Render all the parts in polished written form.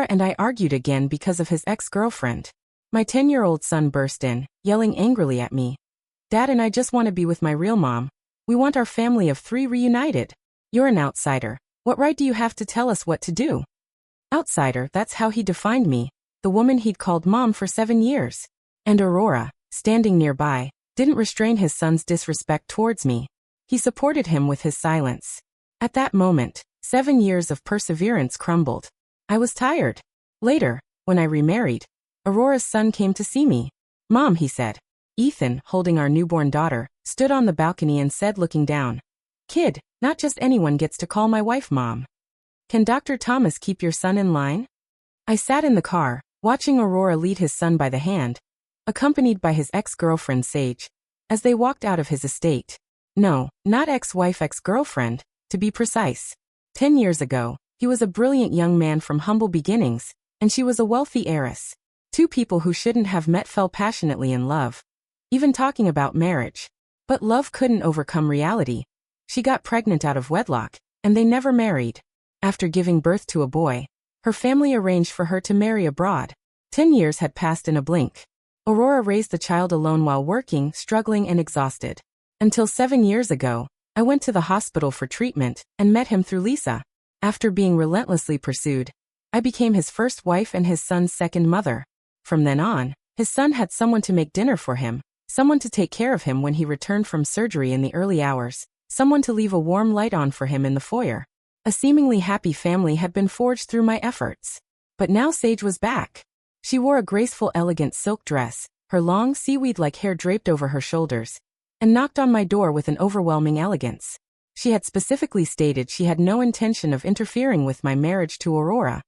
and I argued again because of his ex-girlfriend. My 10-year-old son burst in, yelling angrily at me. Dad and I just want to be with my real mom. We want our family of 3 reunited. You're an outsider. What right do you have to tell us what to do? Outsider, that's how he defined me, the woman he'd called mom for 7 years. And Aurora, standing nearby, didn't restrain his son's disrespect towards me. He supported him with his silence. At that moment, 7 years of perseverance crumbled. I was tired. Later, when I remarried, Aurora's son came to see me. Mom, he said. Ethan, holding our newborn daughter, stood on the balcony and said, looking down. Kid, not just anyone gets to call my wife Mom. Can Dr. Thomas keep your son in line? I sat in the car, watching Aurora lead his son by the hand, accompanied by his ex-girlfriend Sage, as they walked out of his estate. No, not ex-wife, ex-girlfriend, to be precise. 10 years ago, he was a brilliant young man from humble beginnings, and she was a wealthy heiress. 2 people who shouldn't have met fell passionately in love, even talking about marriage. But love couldn't overcome reality. She got pregnant out of wedlock, and they never married. After giving birth to a boy, her family arranged for her to marry abroad. 10 years had passed in a blink. Aurora raised the child alone while working, struggling and exhausted. Until 7 years ago, I went to the hospital for treatment and met him through Lisa. After being relentlessly pursued, I became his first wife and his son's second mother. From then on, his son had someone to make dinner for him, someone to take care of him when he returned from surgery in the early hours, someone to leave a warm light on for him in the foyer. A seemingly happy family had been forged through my efforts. But now Sage was back. She wore a graceful, elegant silk dress, her long, seaweed-like hair draped over her shoulders, and knocked on my door with an overwhelming elegance. She had specifically stated she had no intention of interfering with my marriage to Aurora,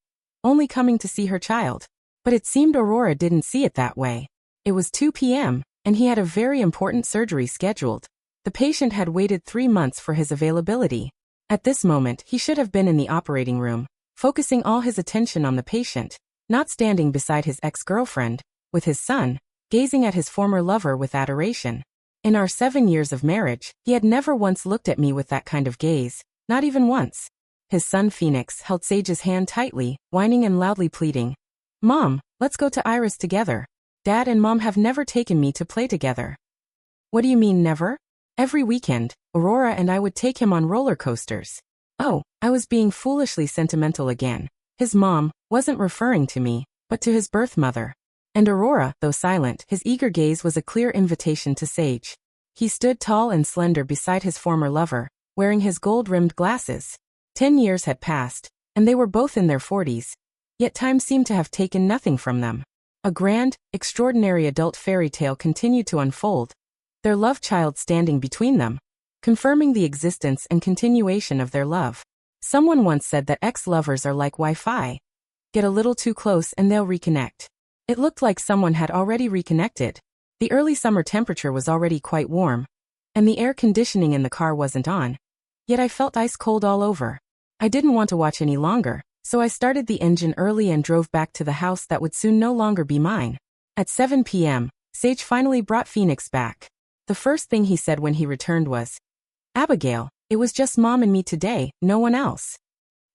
only coming to see her child. But it seemed Aurora didn't see it that way. It was 2 p.m., and he had a very important surgery scheduled. The patient had waited 3 months for his availability. At this moment, he should have been in the operating room, focusing all his attention on the patient, not standing beside his ex-girlfriend, with his son, gazing at his former lover with adoration. In our 7 years of marriage, he had never once looked at me with that kind of gaze, not even once. His son Phoenix held Sage's hand tightly, whining and loudly pleading, Mom, let's go to Iris together. Dad and Mom have never taken me to play together. What do you mean never? Every weekend, Aurora and I would take him on roller coasters. Oh, I was being foolishly sentimental again. His mom wasn't referring to me, but to his birth mother. And Aurora, though silent, his eager gaze was a clear invitation to Sage. He stood tall and slender beside his former lover, wearing his gold-rimmed glasses. 10 years had passed, and they were both in their 40s. Yet time seemed to have taken nothing from them. A grand, extraordinary adult fairy tale continued to unfold, their love child standing between them, confirming the existence and continuation of their love. Someone once said that ex-lovers are like Wi-Fi. Get a little too close and they'll reconnect. It looked like someone had already reconnected. The early summer temperature was already quite warm, and the air conditioning in the car wasn't on. Yet I felt ice cold all over. I didn't want to watch any longer, so I started the engine early and drove back to the house that would soon no longer be mine. At 7 p.m., Sage finally brought Phoenix back. The first thing he said when he returned was, Abigail, it was just Mom and me today, no one else.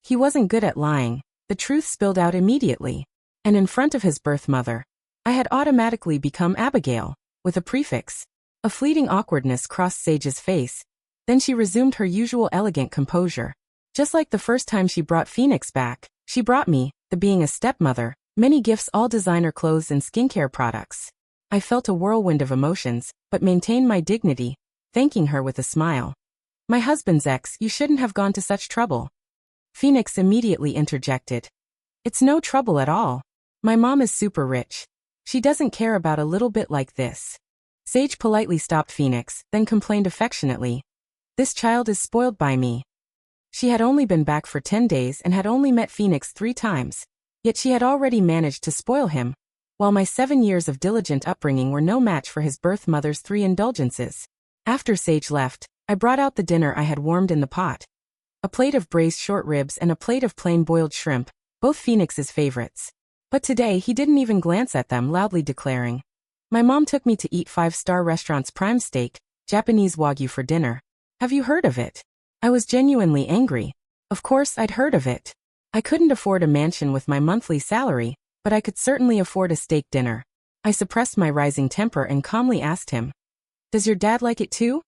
He wasn't good at lying. The truth spilled out immediately. And in front of his birth mother, I had automatically become Abigail, with a prefix. A fleeting awkwardness crossed Sage's face. Then she resumed her usual elegant composure. Just like the first time she brought Phoenix back, she brought me, the being a stepmother, many gifts, all designer clothes and skincare products. I felt a whirlwind of emotions, but maintained my dignity, thanking her with a smile. My husband's ex, you shouldn't have gone to such trouble. Phoenix immediately interjected. It's no trouble at all. My mom is super rich. She doesn't care about a little bit like this. Sage politely stopped Phoenix, then complained affectionately. This child is spoiled by me. She had only been back for 10 days and had only met Phoenix 3 times. Yet she had already managed to spoil him, while my 7 years of diligent upbringing were no match for his birth mother's 3 indulgences. After Sage left, I brought out the dinner I had warmed in the pot. A plate of braised short ribs and a plate of plain boiled shrimp, both Phoenix's favorites. But today he didn't even glance at them, loudly declaring, My mom took me to eat 5-star restaurant's prime steak, Japanese Wagyu for dinner. Have you heard of it? I was genuinely angry. Of course I'd heard of it. I couldn't afford a mansion with my monthly salary, but I could certainly afford a steak dinner. I suppressed my rising temper and calmly asked him, "Does your dad like it too?"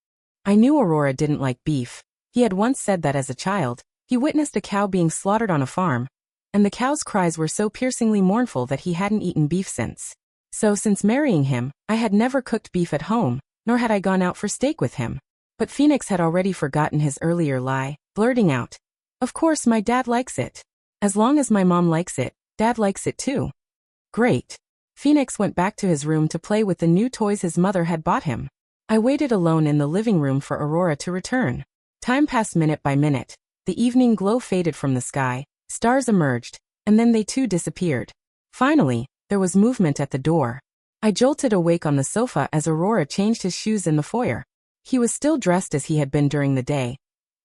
I knew Aurora didn't like beef. He had once said that as a child, he witnessed a cow being slaughtered on a farm, and the cow's cries were so piercingly mournful that he hadn't eaten beef since. So since marrying him, I had never cooked beef at home, nor had I gone out for steak with him. But Phoenix had already forgotten his earlier lie, blurting out, "Of course my dad likes it. As long as my mom likes it, Dad likes it too." Great. Phoenix went back to his room to play with the new toys his mother had bought him. I waited alone in the living room for Aurora to return. Time passed minute by minute. The evening glow faded from the sky, stars emerged, and then they too disappeared. Finally, there was movement at the door. I jolted awake on the sofa as Aurora changed his shoes in the foyer. He was still dressed as he had been during the day.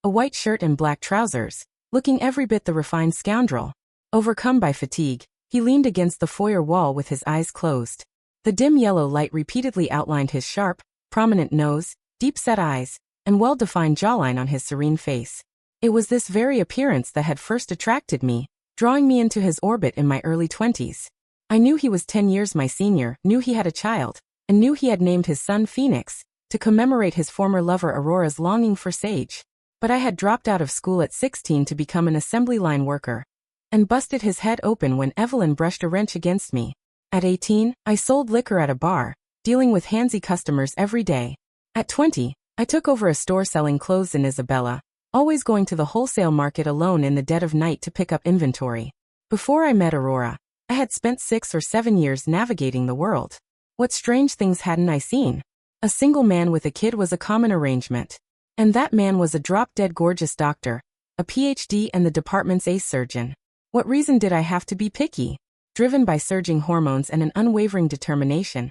A white shirt and black trousers, looking every bit the refined scoundrel. Overcome by fatigue, he leaned against the foyer wall with his eyes closed. The dim yellow light repeatedly outlined his sharp, prominent nose, deep-set eyes, and well-defined jawline on his serene face. It was this very appearance that had first attracted me, drawing me into his orbit in my early 20s. I knew he was 10 years my senior, knew he had a child, and knew he had named his son Phoenix, to commemorate his former lover Aurora's longing for Sage. But I had dropped out of school at 16 to become an assembly line worker, and busted his head open when Evelyn brushed a wrench against me. At 18, I sold liquor at a bar, dealing with handsy customers every day. At 20, I took over a store selling clothes in Isabella, always going to the wholesale market alone in the dead of night to pick up inventory. Before I met Aurora, I had spent 6 or 7 years navigating the world. What strange things hadn't I seen? A single man with a kid was a common arrangement. And that man was a drop-dead gorgeous doctor, a PhD and the department's ace surgeon. What reason did I have to be picky? Driven by surging hormones and an unwavering determination,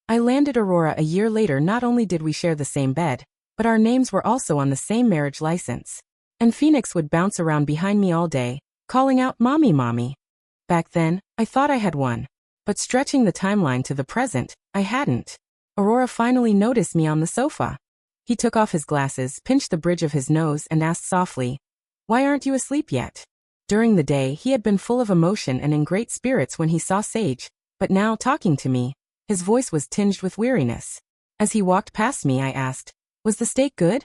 I landed Aurora a year later. Not only did we share the same bed, but our names were also on the same marriage license. And Phoenix would bounce around behind me all day, calling out, "Mommy, mommy." Back then, I thought I had won. But stretching the timeline to the present, I hadn't. Aurora finally noticed me on the sofa. He took off his glasses, pinched the bridge of his nose, and asked softly, "Why aren't you asleep yet?" During the day, he had been full of emotion and in great spirits when he saw Sage, but now, talking to me, his voice was tinged with weariness. As he walked past me, I asked, "Was the steak good?"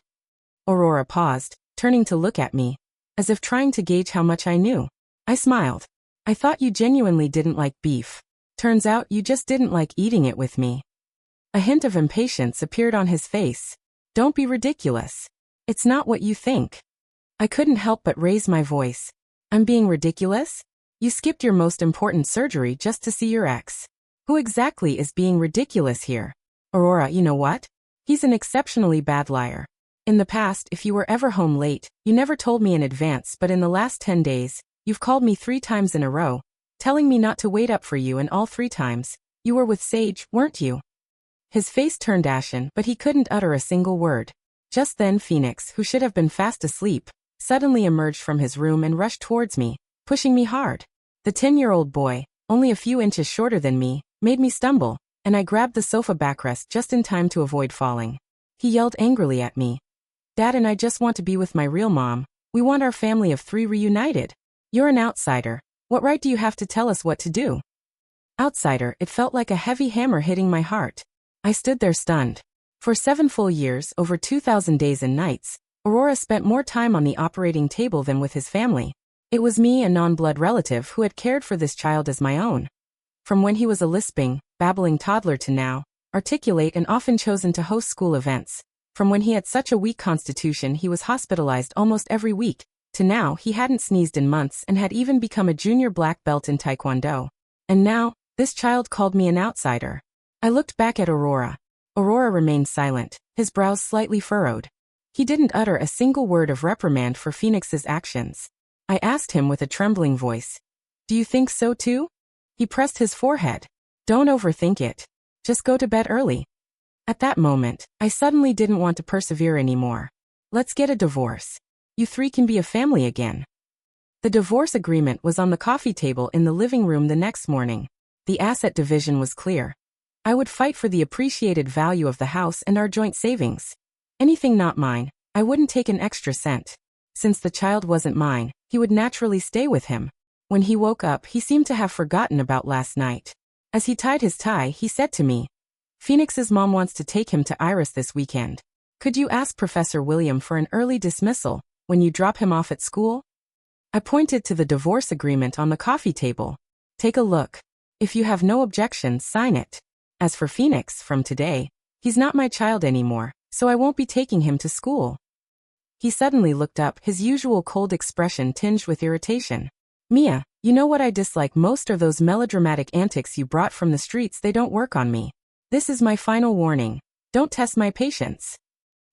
Aurora paused, turning to look at me, as if trying to gauge how much I knew. I smiled. "I thought you genuinely didn't like beef. Turns out you just didn't like eating it with me." A hint of impatience appeared on his face. "Don't be ridiculous. It's not what you think." I couldn't help but raise my voice. "I'm being ridiculous? You skipped your most important surgery just to see your ex. Who exactly is being ridiculous here?" "Aurora, you know what? He's an exceptionally bad liar. In the past, if you were ever home late, you never told me in advance, but in the last 10 days, you've called me 3 times in a row, telling me not to wait up for you, and all 3 times, you were with Sage, weren't you?" His face turned ashen, but he couldn't utter a single word. Just then Phoenix, who should have been fast asleep, suddenly emerged from his room and rushed towards me, pushing me hard. The 10-year-old boy, only a few inches shorter than me, made me stumble, and I grabbed the sofa backrest just in time to avoid falling. He yelled angrily at me, "Dad and I just want to be with my real mom. We want our family of 3 reunited. You're an outsider. What right do you have to tell us what to do?" Outsider, it felt like a heavy hammer hitting my heart. I stood there stunned. For 7 full years, over 2,000 days and nights, Aurora spent more time on the operating table than with his family. It was me, a non-blood relative, who had cared for this child as my own. From when he was a lisping, babbling toddler to now, articulate and often chosen to host school events. From when he had such a weak constitution he was hospitalized almost every week, to now he hadn't sneezed in months and had even become a junior black belt in Taekwondo. And now, this child called me an outsider. I looked back at Aurora. Aurora remained silent, his brows slightly furrowed. He didn't utter a single word of reprimand for Phoenix's actions. I asked him with a trembling voice, "Do you think so too?" He pressed his forehead. "Don't overthink it. Just go to bed early." At that moment, I suddenly didn't want to persevere anymore. "Let's get a divorce. You 3 can be a family again." The divorce agreement was on the coffee table in the living room the next morning. The asset division was clear. I would fight for the appreciated value of the house and our joint savings. Anything not mine, I wouldn't take an extra cent. Since the child wasn't mine, he would naturally stay with him. When he woke up, he seemed to have forgotten about last night. As he tied his tie, he said to me, "Phoenix's mom wants to take him to Iris this weekend. Could you ask Professor William for an early dismissal when you drop him off at school?" I pointed to the divorce agreement on the coffee table. "Take a look. If you have no objections, sign it. As for Phoenix, from today, he's not my child anymore, so I won't be taking him to school." He suddenly looked up, his usual cold expression tinged with irritation. "Mia, you know what I dislike most are those melodramatic antics you brought from the streets. They don't work on me. This is my final warning. Don't test my patience."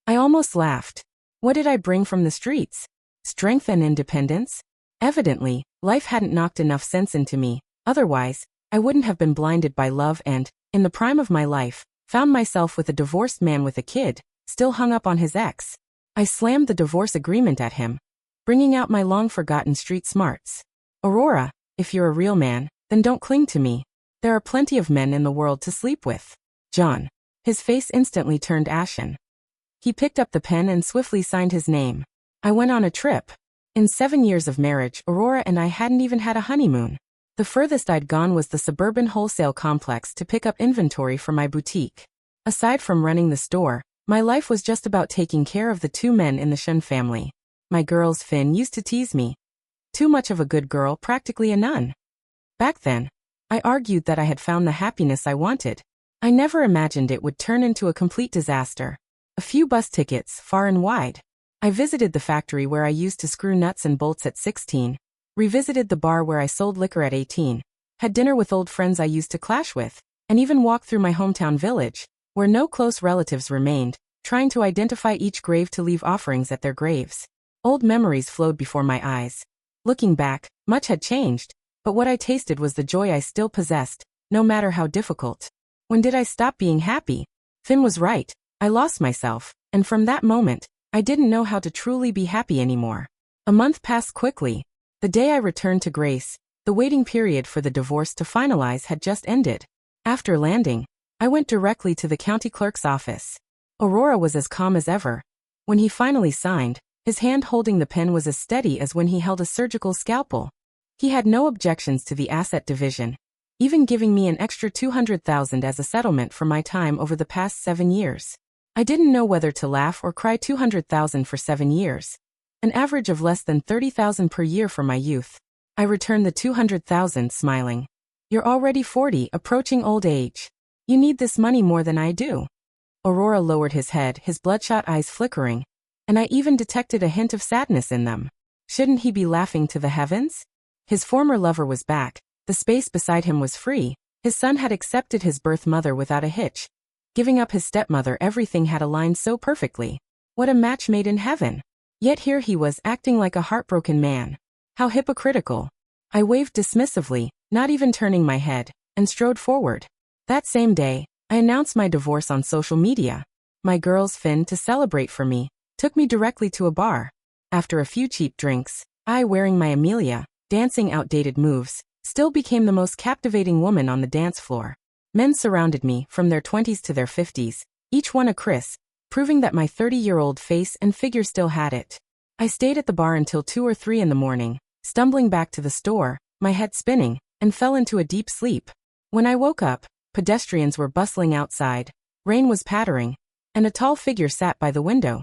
I almost laughed. What did I bring from the streets? Strength and independence? Evidently, life hadn't knocked enough sense into me. Otherwise, I wouldn't have been blinded by love and, in the prime of my life, found myself with a divorced man with a kid, still hung up on his ex. I slammed the divorce agreement at him, bringing out my long-forgotten street smarts. "Aurora, if you're a real man, then don't cling to me. There are plenty of men in the world to sleep with." "John." His face instantly turned ashen. He picked up the pen and swiftly signed his name. I went on a trip. In 7 years of marriage, Aurora and I hadn't even had a honeymoon. The furthest I'd gone was the suburban wholesale complex to pick up inventory for my boutique. Aside from running the store, my life was just about taking care of the 2 men in the Shun family. My girls, Finn, used to tease me. Too much of a good girl, practically a nun. Back then, I argued that I had found the happiness I wanted. I never imagined it would turn into a complete disaster. A few bus tickets, far and wide. I visited the factory where I used to screw nuts and bolts at 16, revisited the bar where I sold liquor at 18, had dinner with old friends I used to clash with, and even walked through my hometown village, where no close relatives remained, trying to identify each grave to leave offerings at their graves. Old memories flowed before my eyes. Looking back, much had changed, but what I tasted was the joy I still possessed, no matter how difficult. When did I stop being happy? Finn was right. I lost myself, and from that moment, I didn't know how to truly be happy anymore. A month passed quickly. The day I returned to Grace, the waiting period for the divorce to finalize had just ended. After landing, I went directly to the county clerk's office. Aurora was as calm as ever. When he finally signed, his hand holding the pen was as steady as when he held a surgical scalpel. He had no objections to the asset division, even giving me an extra $200,000 as a settlement for my time over the past 7 years. I didn't know whether to laugh or cry. $200,000 for 7 years. An average of less than $30,000 per year for my youth. I returned the $200,000, smiling. "You're already 40, approaching old age. You need this money more than I do." Aurora lowered his head, his bloodshot eyes flickering, and I even detected a hint of sadness in them. Shouldn't he be laughing to the heavens? His former lover was back, the space beside him was free, his son had accepted his birth mother without a hitch. Giving up his stepmother, everything had aligned so perfectly. What a match made in heaven. Yet here he was acting like a heartbroken man. How hypocritical. I waved dismissively, not even turning my head, and strode forward. That same day, I announced my divorce on social media. My girls, Finn, to celebrate for me, took me directly to a bar. After a few cheap drinks, I, wearing my Amelia, dancing outdated moves, still became the most captivating woman on the dance floor. Men surrounded me, from their 20s to their 50s, each one a Chris, proving that my 30-year-old face and figure still had it. I stayed at the bar until 2 or 3 in the morning, stumbling back to the store, my head spinning, and fell into a deep sleep. When I woke up, pedestrians were bustling outside, rain was pattering, and a tall figure sat by the window.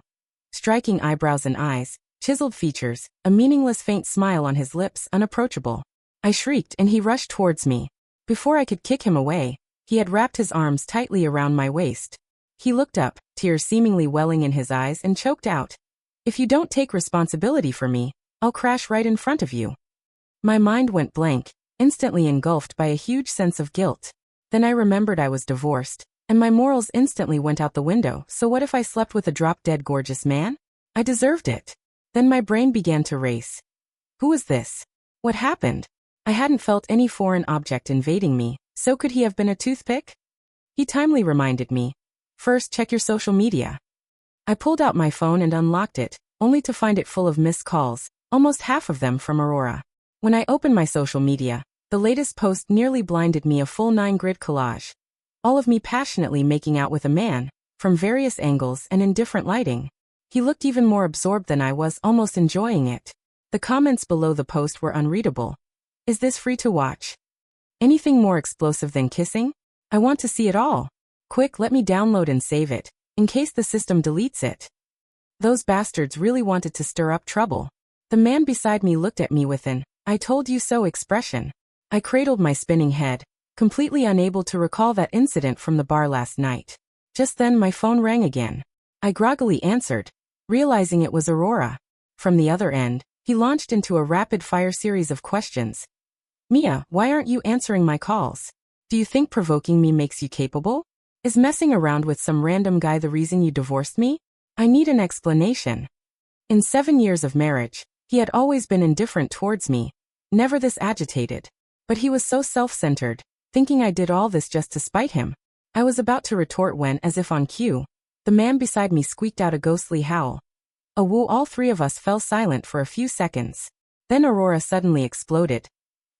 Striking eyebrows and eyes, chiseled features, a meaningless faint smile on his lips, unapproachable. I shrieked and he rushed towards me. Before I could kick him away, he had wrapped his arms tightly around my waist. He looked up, tears seemingly welling in his eyes, and choked out, "If you don't take responsibility for me, I'll crash right in front of you." My mind went blank, instantly engulfed by a huge sense of guilt. Then I remembered I was divorced, and my morals instantly went out the window. So what if I slept with a drop-dead gorgeous man? I deserved it. Then my brain began to race. Who was this? What happened? I hadn't felt any foreign object invading me, so could he have been a toothpick? He timely reminded me. "First, check your social media." I pulled out my phone and unlocked it, only to find it full of missed calls, almost half of them from Aurora. When I opened my social media, the latest post nearly blinded me, a full 9-grid collage. All of me passionately making out with a man, from various angles and in different lighting. He looked even more absorbed than I was, almost enjoying it. The comments below the post were unreadable. Is this free to watch? Anything more explosive than kissing? I want to see it all. Quick, let me download and save it, in case the system deletes it. Those bastards really wanted to stir up trouble. The man beside me looked at me with an "I told you so" expression. I cradled my spinning head, completely unable to recall that incident from the bar last night. Just then my phone rang again. I groggily answered, realizing it was Aurora. From the other end, he launched into a rapid-fire series of questions. Mia, why aren't you answering my calls? Do you think provoking me makes you capable? Is messing around with some random guy the reason you divorced me? I need an explanation. In 7 years of marriage, he had always been indifferent towards me, never this agitated. But he was so self-centered, thinking I did all this just to spite him. I was about to retort when, as if on cue, the man beside me squeaked out a ghostly howl. A woo! All three of us fell silent for a few seconds. Then Aurora suddenly exploded.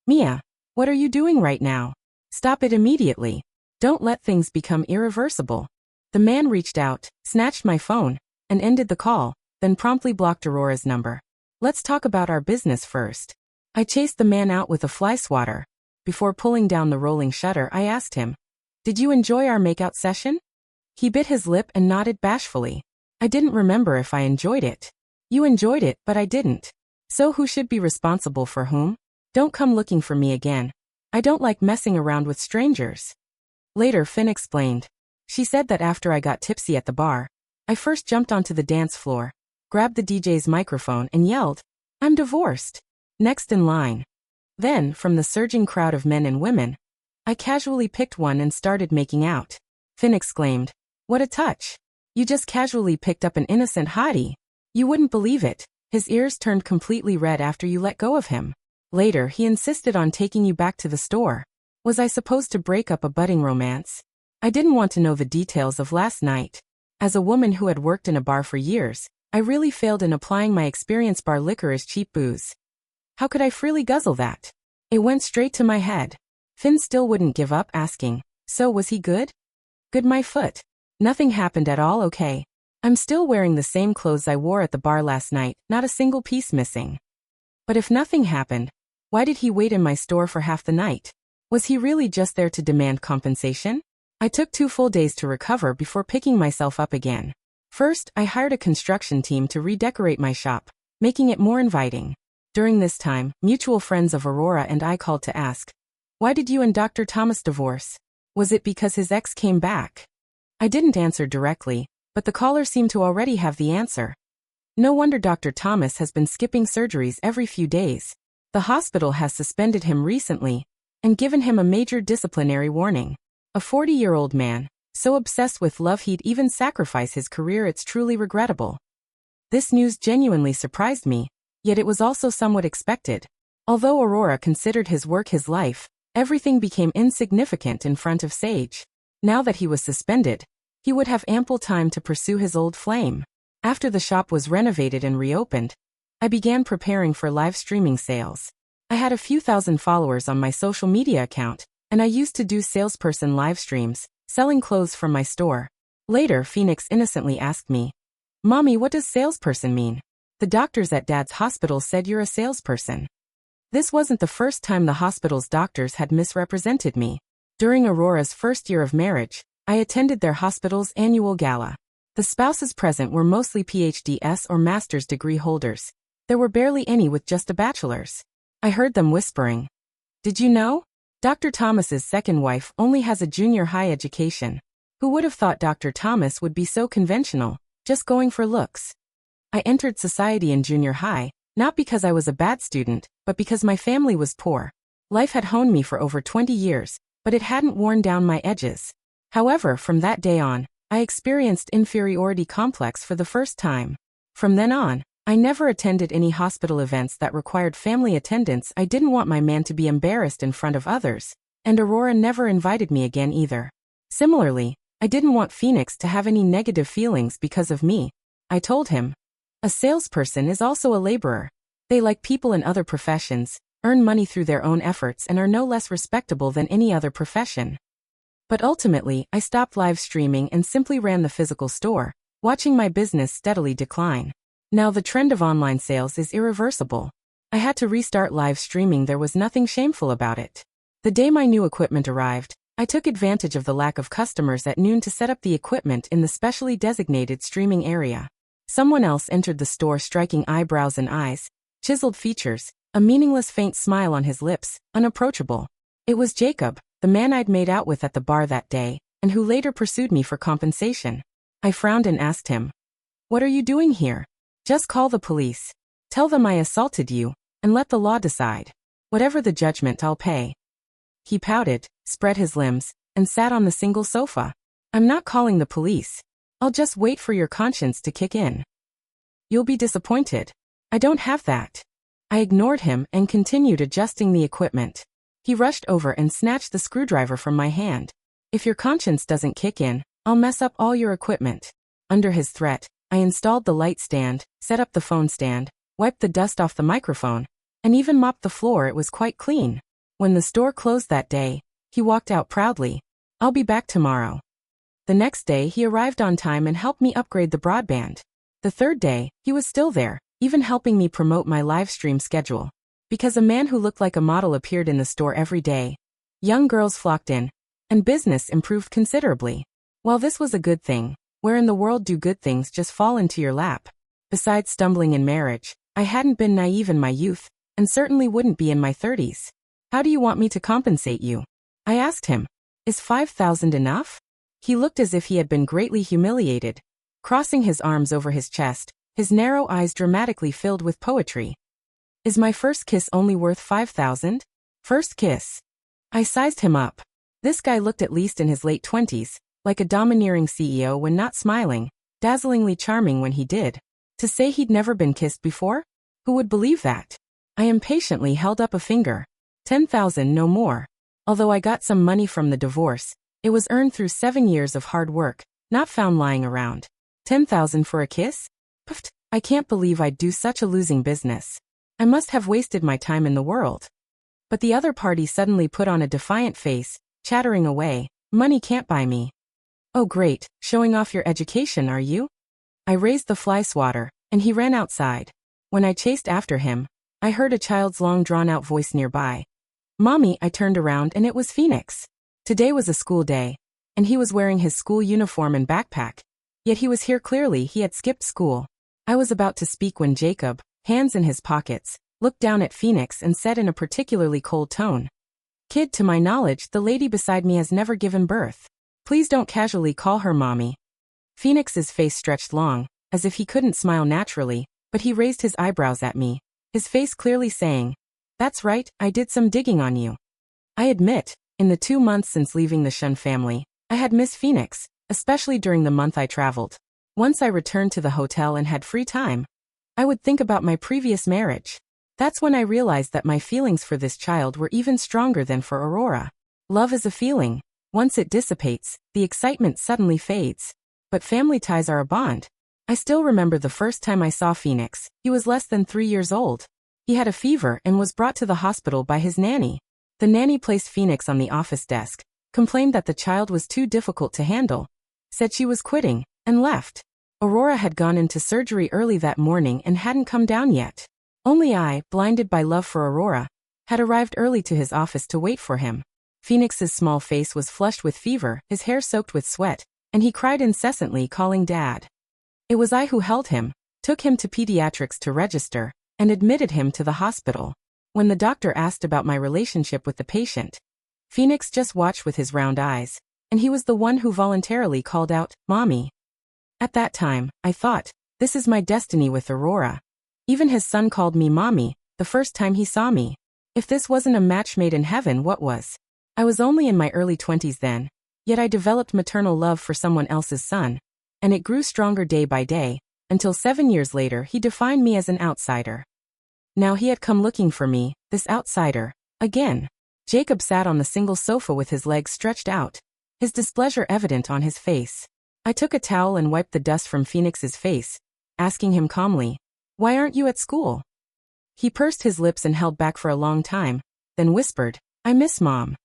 Mia, what are you doing right now? Stop it immediately. Don't let things become irreversible. The man reached out, snatched my phone, and ended the call, then promptly blocked Aurora's number. Let's talk about our business first. I chased the man out with a fly swatter. Before pulling down the rolling shutter, I asked him, "Did you enjoy our makeout session?" He bit his lip and nodded bashfully. I didn't remember if I enjoyed it. You enjoyed it, but I didn't. So who should be responsible for whom? Don't come looking for me again. I don't like messing around with strangers. Later, Finn explained. She said that after I got tipsy at the bar, I first jumped onto the dance floor, grabbed the DJ's microphone and yelled, "I'm divorced. Next in line." Then, from the surging crowd of men and women, I casually picked one and started making out. Finn exclaimed, "What a touch. You just casually picked up an innocent hottie. You wouldn't believe it. His ears turned completely red after you let go of him. Later, he insisted on taking you back to the store. Was I supposed to break up a budding romance? I didn't want to know the details of last night. As a woman who had worked in a bar for years, I really failed in applying my experience. Bar liquor is cheap booze. How could I freely guzzle that? It went straight to my head. Finn still wouldn't give up, asking, "So was he good?" "Good, my foot. Nothing happened at all, okay? I'm still wearing the same clothes I wore at the bar last night, not a single piece missing." But if nothing happened, why did he wait in my store for half the night? Was he really just there to demand compensation? I took 2 full days to recover before picking myself up again. First, I hired a construction team to redecorate my shop, making it more inviting. During this time, mutual friends of Aurora and I called to ask, "Why did you and Dr. Thomas divorce? Was it because his ex came back?" I didn't answer directly, but the caller seemed to already have the answer. No wonder Dr. Thomas has been skipping surgeries every few days. The hospital has suspended him recently and given him a major disciplinary warning. A 40-year-old man, so obsessed with love he'd even sacrifice his career. It's truly regrettable. This news genuinely surprised me, yet it was also somewhat expected. Although Aurora considered his work his life, everything became insignificant in front of Sage. Now that he was suspended, he would have ample time to pursue his old flame. After the shop was renovated and reopened, I began preparing for live streaming sales. I had a few thousand followers on my social media account, and I used to do salesperson live streams, selling clothes from my store. Later, Phoenix innocently asked me, "Mommy, what does salesperson mean? The doctors at Dad's hospital said you're a salesperson." This wasn't the first time the hospital's doctors had misrepresented me. During Aurora's first year of marriage, I attended their hospital's annual gala. The spouses present were mostly PhDs or master's degree holders. There were barely any with just a bachelor's. I heard them whispering, "Did you know? Dr. Thomas's second wife only has a junior high education. Who would have thought Dr. Thomas would be so conventional, just going for looks?" I entered society in junior high, not because I was a bad student, but because my family was poor. Life had honed me for over 20 years, but it hadn't worn down my edges. However, from that day on, I experienced inferiority complex for the first time. From then on, I never attended any hospital events that required family attendance. I didn't want my man to be embarrassed in front of others, and Aurora never invited me again either. Similarly, I didn't want Phoenix to have any negative feelings because of me. I told him, "A salesperson is also a laborer. They, like people in other professions, earn money through their own efforts and are no less respectable than any other profession." But ultimately, I stopped live streaming and simply ran the physical store, watching my business steadily decline. Now the trend of online sales is irreversible. I had to restart live streaming. There was nothing shameful about it. The day my new equipment arrived, I took advantage of the lack of customers at noon to set up the equipment in the specially designated streaming area. Someone else entered the store striking eyebrows and eyes, chiseled features, a meaningless faint smile on his lips, unapproachable. It was Jacob, the man I'd made out with at the bar that day, and who later pursued me for compensation. I frowned and asked him, "What are you doing here?" "Just call the police. Tell them I assaulted you, and let the law decide. Whatever the judgment, I'll pay." He pouted, spread his limbs, and sat on the single sofa. "I'm not calling the police. I'll just wait for your conscience to kick in." "You'll be disappointed. I don't have that." I ignored him and continued adjusting the equipment. He rushed over and snatched the screwdriver from my hand. "If your conscience doesn't kick in, I'll mess up all your equipment." Under his threat, I installed the light stand, set up the phone stand, wiped the dust off the microphone, and even mopped the floor. It was quite clean. When the store closed that day, he walked out proudly. "I'll be back tomorrow." The next day he arrived on time and helped me upgrade the broadband. The third day, he was still there, even helping me promote my live stream schedule. Because a man who looked like a model appeared in the store every day, young girls flocked in, and business improved considerably. While this was a good thing, where in the world do good things just fall into your lap? Besides stumbling in marriage, I hadn't been naive in my youth, and certainly wouldn't be in my 30s. "How do you want me to compensate you?" I asked him. "Is 5,000 enough?" He looked as if he had been greatly humiliated, crossing his arms over his chest, his narrow eyes dramatically filled with poetry. "Is my first kiss only worth 5,000? First kiss?" I sized him up. This guy looked at least in his late 20s, like a domineering CEO when not smiling, dazzlingly charming when he did. To say he'd never been kissed before? Who would believe that? I impatiently held up a finger. 10,000, no more. Although I got some money from the divorce, it was earned through 7 years of hard work, not found lying around. 10,000 for a kiss? Pfft, I can't believe I'd do such a losing business. I must have wasted my time in the world. But the other party suddenly put on a defiant face, chattering away, "Money can't buy me." "Oh great, showing off your education, are you?" I raised the fly swatter, and he ran outside. When I chased after him, I heard a child's long drawn-out voice nearby. "Mommy," I turned around and it was Phoenix. Today was a school day, and he was wearing his school uniform and backpack. Yet he was here. Clearly he had skipped school. I was about to speak when Jacob, hands in his pockets, looked down at Phoenix and said in a particularly cold tone, "Kid, to my knowledge, the lady beside me has never given birth. Please don't casually call her mommy." Phoenix's face stretched long, as if he couldn't smile naturally, but he raised his eyebrows at me, his face clearly saying, "That's right, I did some digging on you." I admit, in the 2 months since leaving the Shun family, I had missed Phoenix, especially during the month I traveled. Once I returned to the hotel and had free time, I would think about my previous marriage. That's when I realized that my feelings for this child were even stronger than for Aurora. Love is a feeling. Once it dissipates, the excitement suddenly fades. But family ties are a bond. I still remember the first time I saw Phoenix. He was less than 3 years old. He had a fever and was brought to the hospital by his nanny. The nanny placed Phoenix on the office desk, complained that the child was too difficult to handle, said she was quitting, and left. Aurora had gone into surgery early that morning and hadn't come down yet. Only I, blinded by love for Aurora, had arrived early to his office to wait for him. Phoenix's small face was flushed with fever, his hair soaked with sweat, and he cried incessantly, calling Dad. It was I who held him, took him to pediatrics to register, and admitted him to the hospital. When the doctor asked about my relationship with the patient, Phoenix just watched with his round eyes, and he was the one who voluntarily called out, "Mommy." At that time, I thought, this is my destiny with Aurora. Even his son called me Mommy, the first time he saw me. If this wasn't a match made in heaven, what was? I was only in my early 20s then, yet I developed maternal love for someone else's son, and it grew stronger day by day, until 7 years later he defined me as an outsider. Now he had come looking for me, this outsider, again. Jacob sat on the single sofa with his legs stretched out, his displeasure evident on his face. I took a towel and wiped the dust from Phoenix's face, asking him calmly, "Why aren't you at school?" He pursed his lips and held back for a long time, then whispered, "I miss Mom."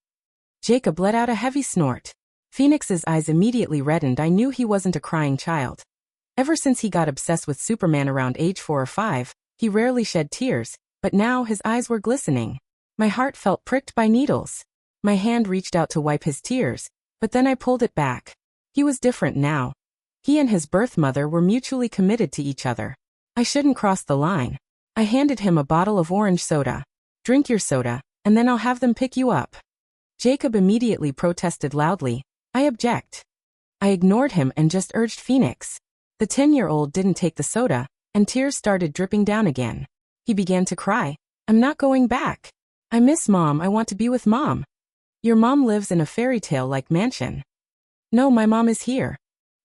Jacob let out a heavy snort. Phoenix's eyes immediately reddened. I knew he wasn't a crying child. Ever since he got obsessed with Superman around age 4 or 5, he rarely shed tears, but now his eyes were glistening. My heart felt pricked by needles. My hand reached out to wipe his tears, but then I pulled it back. He was different now. He and his birth mother were mutually committed to each other. I shouldn't cross the line. I handed him a bottle of orange soda. Drink your soda, and then I'll have them pick you up. Jacob immediately protested loudly. I object. I ignored him and just urged Phoenix. The 10-year-old didn't take the soda, and tears started dripping down again. He began to cry. I'm not going back. I miss Mom. I want to be with Mom. Your mom lives in a fairy tale-like mansion. No, my mom is here.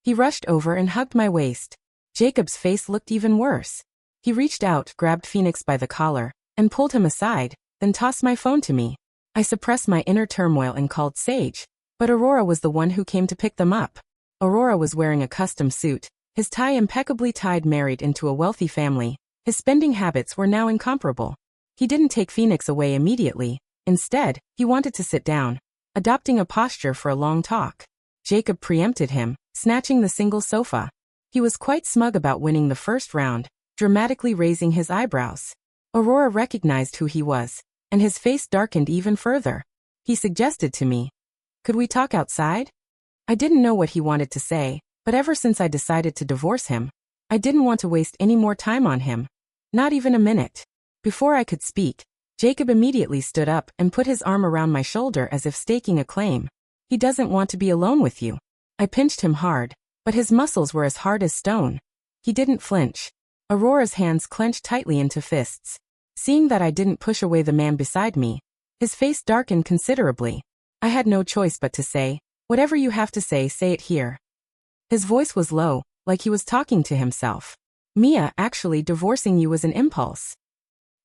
He rushed over and hugged my waist. Jacob's face looked even worse. He reached out, grabbed Phoenix by the collar, and pulled him aside, then tossed my phone to me. I suppressed my inner turmoil and called Sage, but Aurora was the one who came to pick them up. Aurora was wearing a custom suit, his tie impeccably tied, married into a wealthy family. His spending habits were now incomparable. He didn't take Phoenix away immediately. Instead, he wanted to sit down, adopting a posture for a long talk. Jacob preempted him, snatching the single sofa. He was quite smug about winning the first round, dramatically raising his eyebrows. Aurora recognized who he was, and his face darkened even further. He suggested to me, could we talk outside? I didn't know what he wanted to say, but ever since I decided to divorce him, I didn't want to waste any more time on him. Not even a minute. Before I could speak, Jacob immediately stood up and put his arm around my shoulder as if staking a claim. He doesn't want to be alone with you. I pinched him hard, but his muscles were as hard as stone. He didn't flinch. Aurora's hands clenched tightly into fists. Seeing that I didn't push away the man beside me, his face darkened considerably. I had no choice but to say, whatever you have to say it here. His voice was low, like he was talking to himself. Mia, actually divorcing you was an impulse.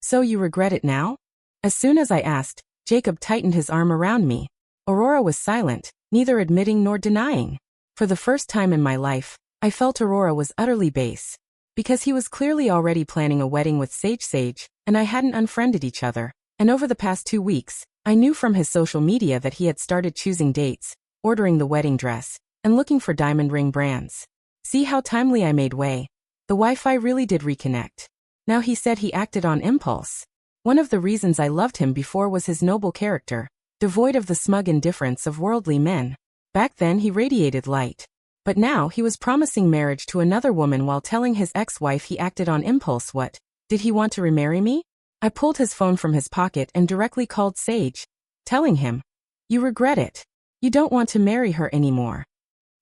So you regret it now? As soon as I asked, Jacob tightened his arm around me. Aurora was silent, neither admitting nor denying. For the first time in my life, I felt Aurora was utterly base. Because he was clearly already planning a wedding with Sage, and I hadn't unfriended each other. And over the past 2 weeks, I knew from his social media that he had started choosing dates, ordering the wedding dress, and looking for diamond ring brands. See how timely I made way. The Wi-Fi really did reconnect. Now he said he acted on impulse. One of the reasons I loved him before was his noble character, devoid of the smug indifference of worldly men. Back then he radiated light. But now he was promising marriage to another woman while telling his ex-wife he acted on impulse. What? Did he want to remarry me? I pulled his phone from his pocket and directly called Sage, telling him, you regret it. You don't want to marry her anymore.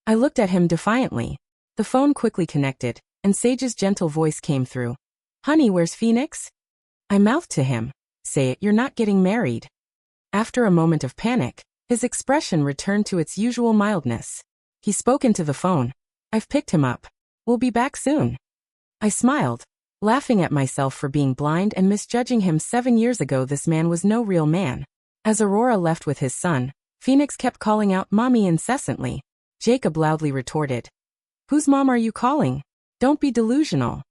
I looked at him defiantly. The phone quickly connected, and Sage's gentle voice came through. Honey, where's Phoenix? I mouthed to him, say it, you're not getting married. After a moment of panic, his expression returned to its usual mildness. He spoke into the phone. I've picked him up. We'll be back soon. I smiled, laughing at myself for being blind and misjudging him 7 years ago. This man was no real man. As Aurora left with his son, Phoenix kept calling out mommy incessantly. Jacob loudly retorted, whose mom are you calling? Don't be delusional.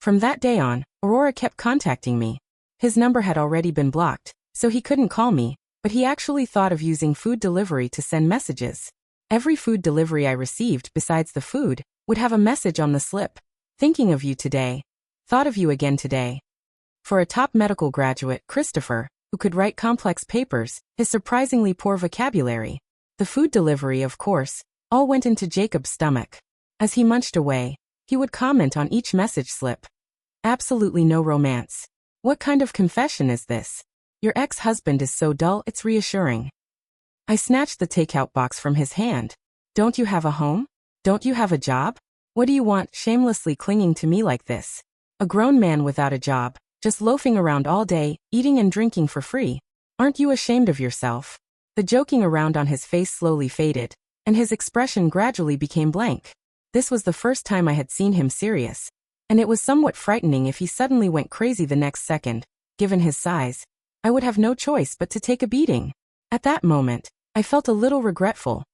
From that day on, Aurora kept contacting me. His number had already been blocked, so he couldn't call me, but he actually thought of using food delivery to send messages. Every food delivery I received besides the food would have a message on the slip. Thinking of you today. Thought of you again today. For a top medical graduate, Christopher, who could write complex papers, his surprisingly poor vocabulary. The food delivery, of course, all went into Jacob's stomach. As he munched away, he would comment on each message slip. Absolutely no romance. What kind of confession is this? Your ex-husband is so dull, it's reassuring. I snatched the takeout box from his hand. Don't you have a home? Don't you have a job? What do you want, shamelessly clinging to me like this? A grown man without a job, just loafing around all day, eating and drinking for free. Aren't you ashamed of yourself? The joking around on his face slowly faded, and his expression gradually became blank. This was the first time I had seen him serious, and it was somewhat frightening if he suddenly went crazy the next second. Given his size, I would have no choice but to take a beating. At that moment, I felt a little regretful,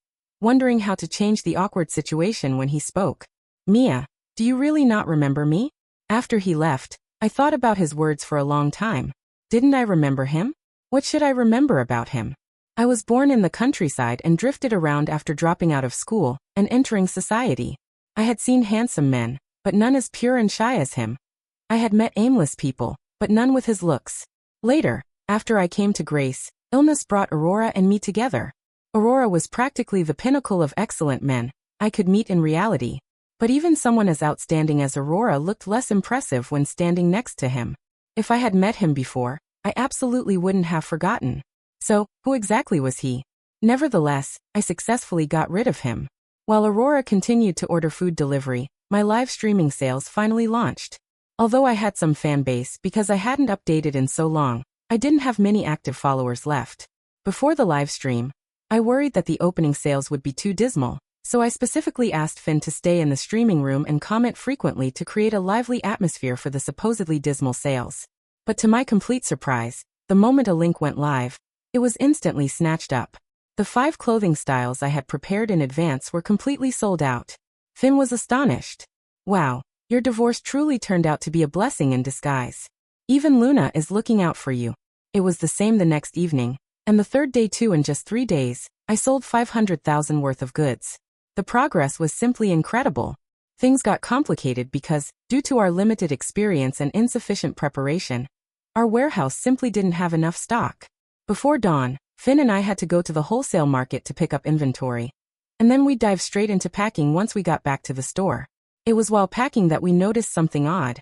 wondering how to change the awkward situation when he spoke. Mia, do you really not remember me? After he left, I thought about his words for a long time. Didn't I remember him? What should I remember about him? I was born in the countryside and drifted around after dropping out of school and entering society. I had seen handsome men, but none as pure and shy as him. I had met aimless people, but none with his looks. Later, after I came to grace, illness brought Aurora and me together. Aurora was practically the pinnacle of excellent men I could meet in reality. But even someone as outstanding as Aurora looked less impressive when standing next to him. If I had met him before, I absolutely wouldn't have forgotten. So, who exactly was he? Nevertheless, I successfully got rid of him. While Aurora continued to order food delivery, my live streaming sales finally launched. Although I had some fan base because I hadn't updated in so long, I didn't have many active followers left. Before the live stream, I worried that the opening sales would be too dismal, so I specifically asked Finn to stay in the streaming room and comment frequently to create a lively atmosphere for the supposedly dismal sales. But to my complete surprise, the moment a link went live, it was instantly snatched up. The 5 clothing styles I had prepared in advance were completely sold out. Finn was astonished. Wow, your divorce truly turned out to be a blessing in disguise. Even Luna is looking out for you. It was the same the next evening, and the third day too. In just 3 days, I sold 500,000 worth of goods. The progress was simply incredible. Things got complicated because, due to our limited experience and insufficient preparation, our warehouse simply didn't have enough stock. Before dawn, Finn and I had to go to the wholesale market to pick up inventory. And then we'd dive straight into packing once we got back to the store. It was while packing that we noticed something odd.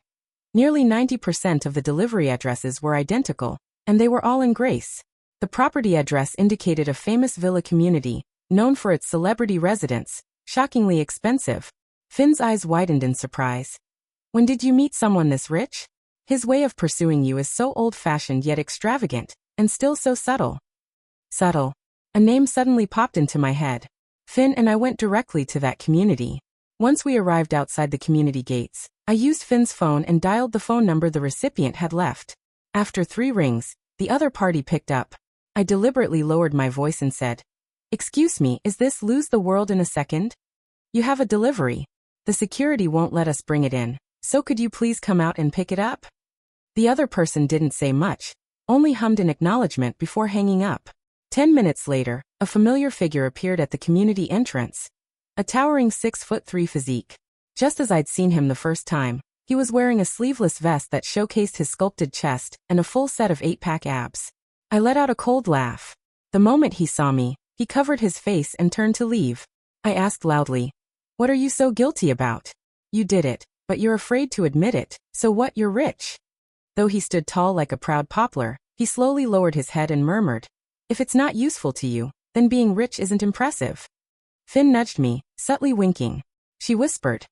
Nearly 90% of the delivery addresses were identical, and they were all in Grace. The property address indicated a famous villa community, known for its celebrity residents, shockingly expensive. Finn's eyes widened in surprise. When did you meet someone this rich? His way of pursuing you is so old-fashioned yet extravagant, and still so subtle. Subtle. A name suddenly popped into my head. Finn and I went directly to that community. Once we arrived outside the community gates, I used Finn's phone and dialed the phone number the recipient had left. After 3 rings, the other party picked up. I deliberately lowered my voice and said, "Excuse me, is this Lose the World in a Second? You have a delivery. The security won't let us bring it in, so could you please come out and pick it up?" The other person didn't say much, only hummed an acknowledgement before hanging up. 10 minutes later, a familiar figure appeared at the community entrance. A towering 6'3" physique. Just as I'd seen him the first time, he was wearing a sleeveless vest that showcased his sculpted chest and a full set of 8-pack abs. I let out a cold laugh. The moment he saw me, he covered his face and turned to leave. I asked loudly, "What are you so guilty about? You did it, but you're afraid to admit it, so what? You're rich." Though he stood tall like a proud poplar, he slowly lowered his head and murmured, "If it's not useful to you, then being rich isn't impressive." Finn nudged me, subtly winking. She whispered,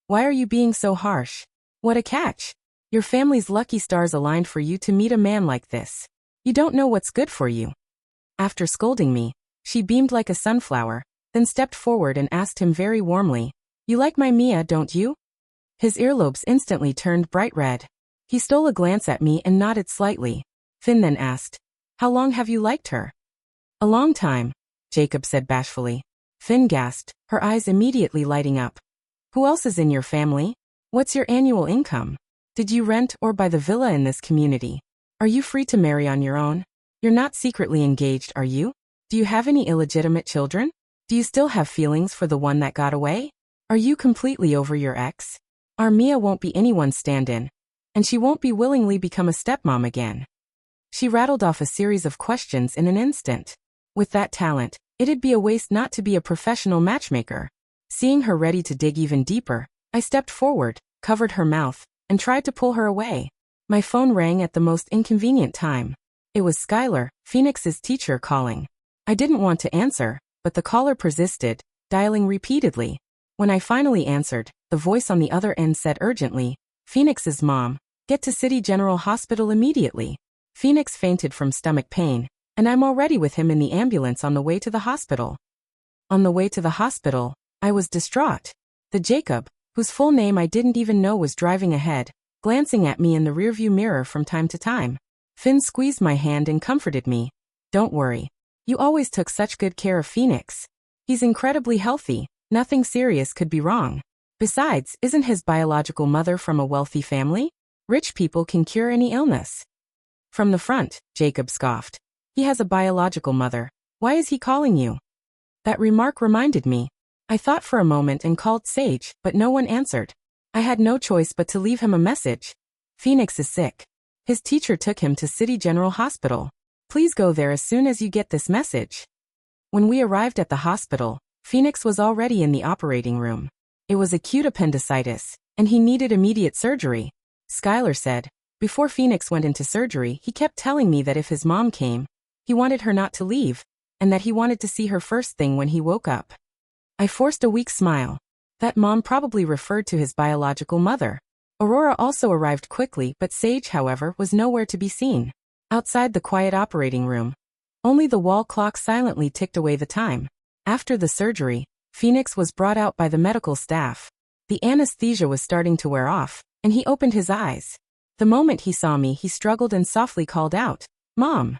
"Why are you being so harsh? What a catch. Your family's lucky stars aligned for you to meet a man like this. You don't know what's good for you." After scolding me, she beamed like a sunflower, then stepped forward and asked him very warmly, "You like my Mia, don't you?" His earlobes instantly turned bright red. He stole a glance at me and nodded slightly. Finn then asked, "How long have you liked her?" "A long time," Jacob said bashfully. Finn gasped, her eyes immediately lighting up. "Who else is in your family? What's your annual income? Did you rent or buy the villa in this community? Are you free to marry on your own? You're not secretly engaged, are you? Do you have any illegitimate children? Do you still have feelings for the one that got away? Are you completely over your ex? Our Mia won't be anyone's stand-in, and she won't be willingly become a stepmom again." She rattled off a series of questions in an instant. With that talent, it'd be a waste not to be a professional matchmaker. Seeing her ready to dig even deeper, I stepped forward, covered her mouth, and tried to pull her away. My phone rang at the most inconvenient time. It was Skylar, Phoenix's teacher, calling. I didn't want to answer, but the caller persisted, dialing repeatedly. When I finally answered, the voice on the other end said urgently, "Phoenix's mom, get to City General Hospital immediately. Phoenix fainted from stomach pain, and I'm already with him in the ambulance on the way to the hospital." On the way to the hospital, I was distraught. The Jacob, whose full name I didn't even know, was driving ahead, glancing at me in the rearview mirror from time to time. Finn squeezed my hand and comforted me. "Don't worry. You always took such good care of Phoenix. He's incredibly healthy, nothing serious could be wrong. Besides, isn't his biological mother from a wealthy family? Rich people can cure any illness." "From the front," Jacob scoffed. "He has a biological mother. Why is he calling you?" That remark reminded me. I thought for a moment and called Sage, but no one answered. I had no choice but to leave him a message. "Phoenix is sick. His teacher took him to City General Hospital. Please go there as soon as you get this message. When we arrived at the hospital, Phoenix was already in the operating room. It was acute appendicitis, and he needed immediate surgery, Skylar said. Before Phoenix went into surgery, he kept telling me that if his mom came, he wanted her not to leave, and that he wanted to see her first thing when he woke up. I forced a weak smile. That mom probably referred to his biological mother. Aurora also arrived quickly, but Sage, however, was nowhere to be seen. Outside the quiet operating room, only the wall clock silently ticked away the time. After the surgery, Phoenix was brought out by the medical staff. The anesthesia was starting to wear off, and he opened his eyes. The moment he saw me, he struggled and softly called out, "Mom."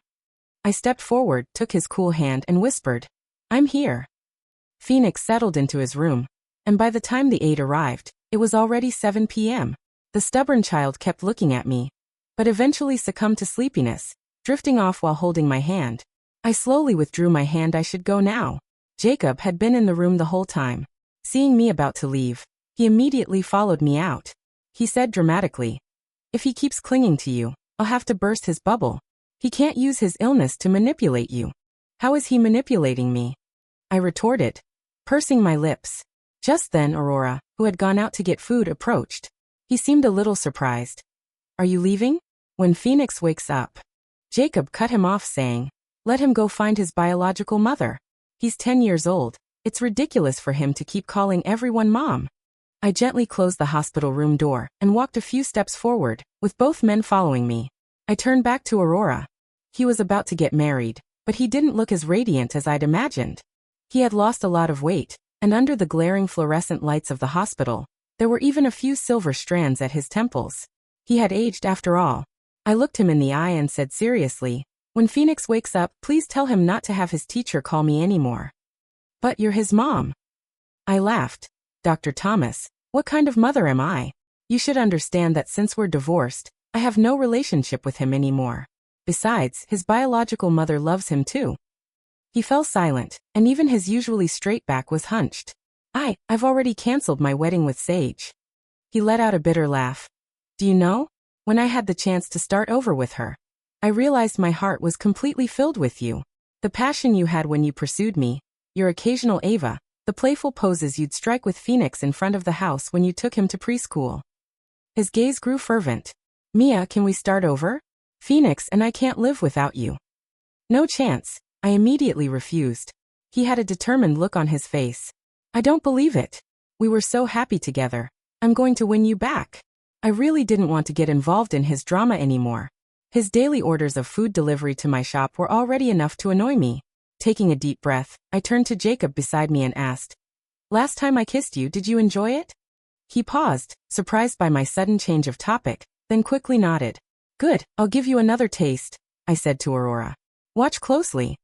I stepped forward, took his cool hand, and whispered, "I'm here." Phoenix settled into his room, and by the time the aide arrived, it was already 7 p.m. The stubborn child kept looking at me, but eventually succumbed to sleepiness, drifting off while holding my hand. I slowly withdrew my hand. I should go now. Jacob had been in the room the whole time. Seeing me about to leave, he immediately followed me out. He said dramatically, "If he keeps clinging to you, I'll have to burst his bubble. He can't use his illness to manipulate you." "How is he manipulating me?" I retorted, pursing my lips. Just then Aurora, who had gone out to get food, approached. He seemed a little surprised. "Are you leaving?" "When Phoenix wakes up." Jacob cut him off, saying, "Let him go find his biological mother. He's 10 years old. It's ridiculous for him to keep calling everyone mom." I gently closed the hospital room door and walked a few steps forward, with both men following me. I turned back to Aurora. He was about to get married, but he didn't look as radiant as I'd imagined. He had lost a lot of weight, and under the glaring fluorescent lights of the hospital, there were even a few silver strands at his temples. He had aged after all. I looked him in the eye and said seriously, "When Phoenix wakes up, please tell him not to have his teacher call me anymore." "But you're his mom." I laughed. "Dr. Thomas, what kind of mother am I? You should understand that since we're divorced, I have no relationship with him anymore. Besides, his biological mother loves him too." He fell silent, and even his usually straight back was hunched. I've already canceled my wedding with Sage." He let out a bitter laugh. "Do you know? When I had the chance to start over with her, I realized my heart was completely filled with you. The passion you had when you pursued me, your occasional Ava, the playful poses you'd strike with Phoenix in front of the house when you took him to preschool." His gaze grew fervent. "Mia, can we start over? Phoenix and I can't live without you." "No chance," I immediately refused. He had a determined look on his face. "I don't believe it. We were so happy together. I'm going to win you back." I really didn't want to get involved in his drama anymore. His daily orders of food delivery to my shop were already enough to annoy me. Taking a deep breath, I turned to Jacob beside me and asked, "Last time I kissed you, did you enjoy it?" He paused, surprised by my sudden change of topic, then quickly nodded. "Good, I'll give you another taste," I said to Aurora. "Watch closely."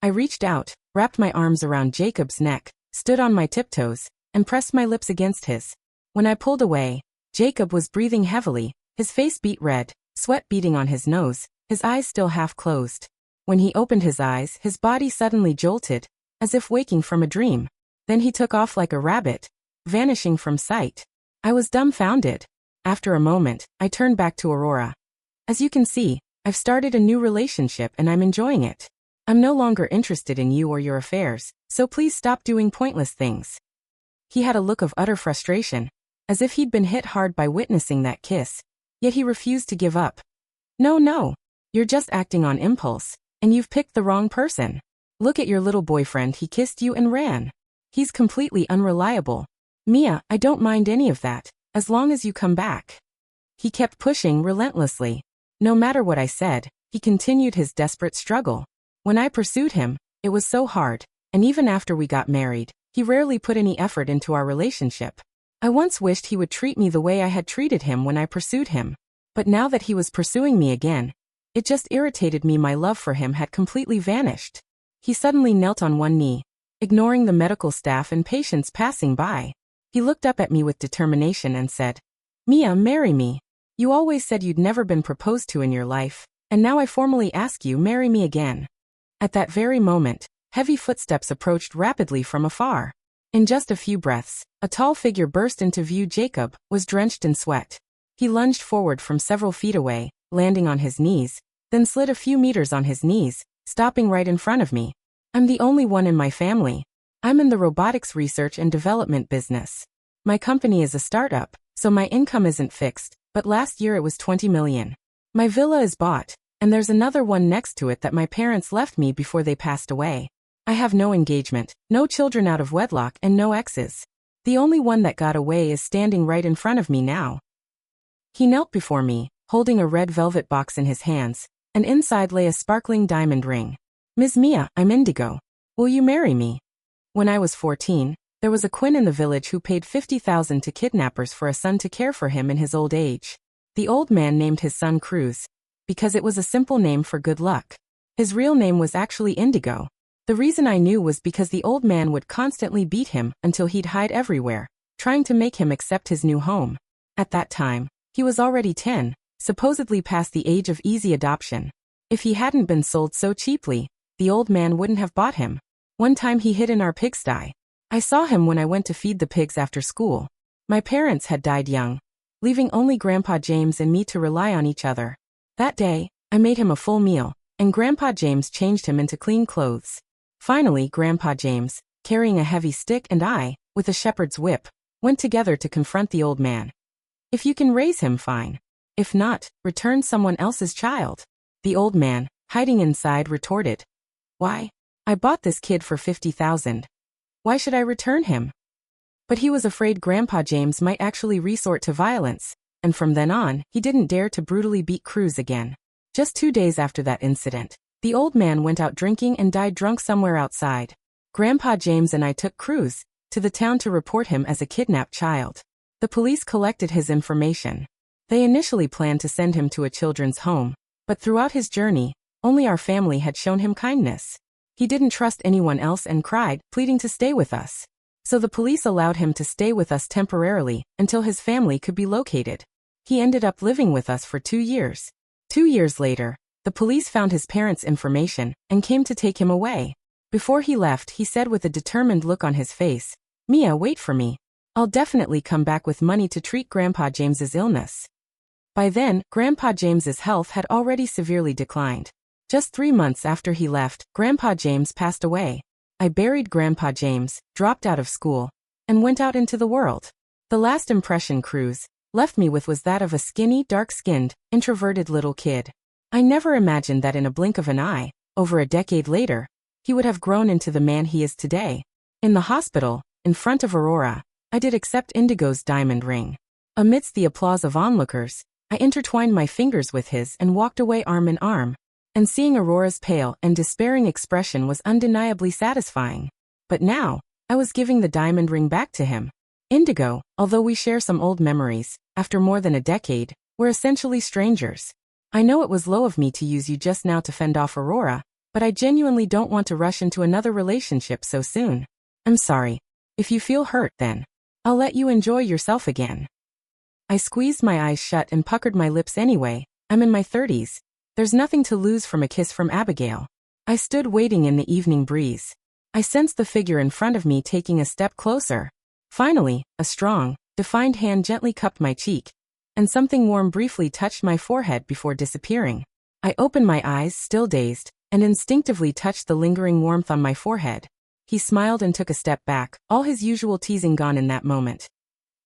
I reached out, wrapped my arms around Jacob's neck, stood on my tiptoes, and pressed my lips against his. When I pulled away, Jacob was breathing heavily, his face beet red, sweat beading on his nose, his eyes still half closed. When he opened his eyes, his body suddenly jolted, as if waking from a dream. Then he took off like a rabbit, vanishing from sight. I was dumbfounded. After a moment, I turned back to Aurora. "As you can see, I've started a new relationship and I'm enjoying it. I'm no longer interested in you or your affairs, so please stop doing pointless things." He had a look of utter frustration, as if he'd been hit hard by witnessing that kiss, yet he refused to give up. No, you're just acting on impulse, and you've picked the wrong person. Look at your little boyfriend, he kissed you and ran. He's completely unreliable. Mia, I don't mind any of that, as long as you come back." He kept pushing relentlessly. No matter what I said, he continued his desperate struggle. When I pursued him, it was so hard, and even after we got married, he rarely put any effort into our relationship. I once wished he would treat me the way I had treated him when I pursued him. But now that he was pursuing me again, it just irritated me. My love for him had completely vanished. He suddenly knelt on one knee, ignoring the medical staff and patients passing by. He looked up at me with determination and said, "Mia, marry me. You always said you'd never been proposed to in your life, and now I formally ask you, marry me again." At that very moment, heavy footsteps approached rapidly from afar. In just a few breaths, a tall figure burst into view. Jacob was drenched in sweat. He lunged forward from several feet away, landing on his knees, then slid a few meters on his knees, stopping right in front of me. I'm the only one in my family. I'm in the robotics research and development business. My company is a startup, so my income isn't fixed, but last year it was 20 million. My villa is bought, and there's another one next to it that my parents left me before they passed away. I have no engagement, no children out of wedlock, and no exes. The only one that got away is standing right in front of me now. He knelt before me, holding a red velvet box in his hands, and inside lay a sparkling diamond ring. Ms. Mia, I'm Indigo. Will you marry me? When I was 14, there was a queen in the village who paid 50,000 to kidnappers for a son to care for him in his old age. The old man named his son Cruz, because it was a simple name for good luck. His real name was actually Indigo. The reason I knew was because the old man would constantly beat him until he'd hide everywhere, trying to make him accept his new home. At that time, he was already 10, supposedly past the age of easy adoption. If he hadn't been sold so cheaply, the old man wouldn't have bought him. One time he hid in our pigsty. I saw him when I went to feed the pigs after school. My parents had died young, leaving only Grandpa James and me to rely on each other. That day, I made him a full meal, and Grandpa James changed him into clean clothes. Finally, Grandpa James, carrying a heavy stick, and I, with a shepherd's whip, went together to confront the old man. If you can raise him, fine. If not, return someone else's child. The old man, hiding inside, retorted. Why? I bought this kid for 50,000. Why should I return him? But he was afraid Grandpa James might actually resort to violence, and from then on, he didn't dare to brutally beat Cruz again. Just 2 days after that incident, the old man went out drinking and died drunk somewhere outside. Grandpa James and I took Cruz to the town to report him as a kidnapped child. The police collected his information. They initially planned to send him to a children's home, but throughout his journey, only our family had shown him kindness. He didn't trust anyone else and cried, pleading to stay with us. So the police allowed him to stay with us temporarily until his family could be located. He ended up living with us for 2 years. 2 years later, the police found his parents' information and came to take him away. Before he left, he said with a determined look on his face, Mia, wait for me. I'll definitely come back with money to treat Grandpa James's illness. By then, Grandpa James's health had already severely declined. Just 3 months after he left, Grandpa James passed away. I buried Grandpa James, dropped out of school, and went out into the world. The last impression Cruz left me with was that of a skinny, dark-skinned, introverted little kid. I never imagined that in a blink of an eye, over a decade later, he would have grown into the man he is today. In the hospital, in front of Aurora, I did accept Indigo's diamond ring. Amidst the applause of onlookers, I intertwined my fingers with his and walked away arm in arm. And seeing Aurora's pale and despairing expression was undeniably satisfying. But now, I was giving the diamond ring back to him. Indigo, although we share some old memories, after more than a decade, we're essentially strangers. I know it was low of me to use you just now to fend off Aurora, but I genuinely don't want to rush into another relationship so soon. I'm sorry. If you feel hurt, then I'll let you enjoy yourself again. I squeezed my eyes shut and puckered my lips anyway. I'm in my 30s. There's nothing to lose from a kiss from Abigail. I stood waiting in the evening breeze. I sensed the figure in front of me taking a step closer. Finally, a strong, defined hand gently cupped my cheek, and something warm briefly touched my forehead before disappearing. I opened my eyes, still dazed, and instinctively touched the lingering warmth on my forehead. He smiled and took a step back, all his usual teasing gone in that moment.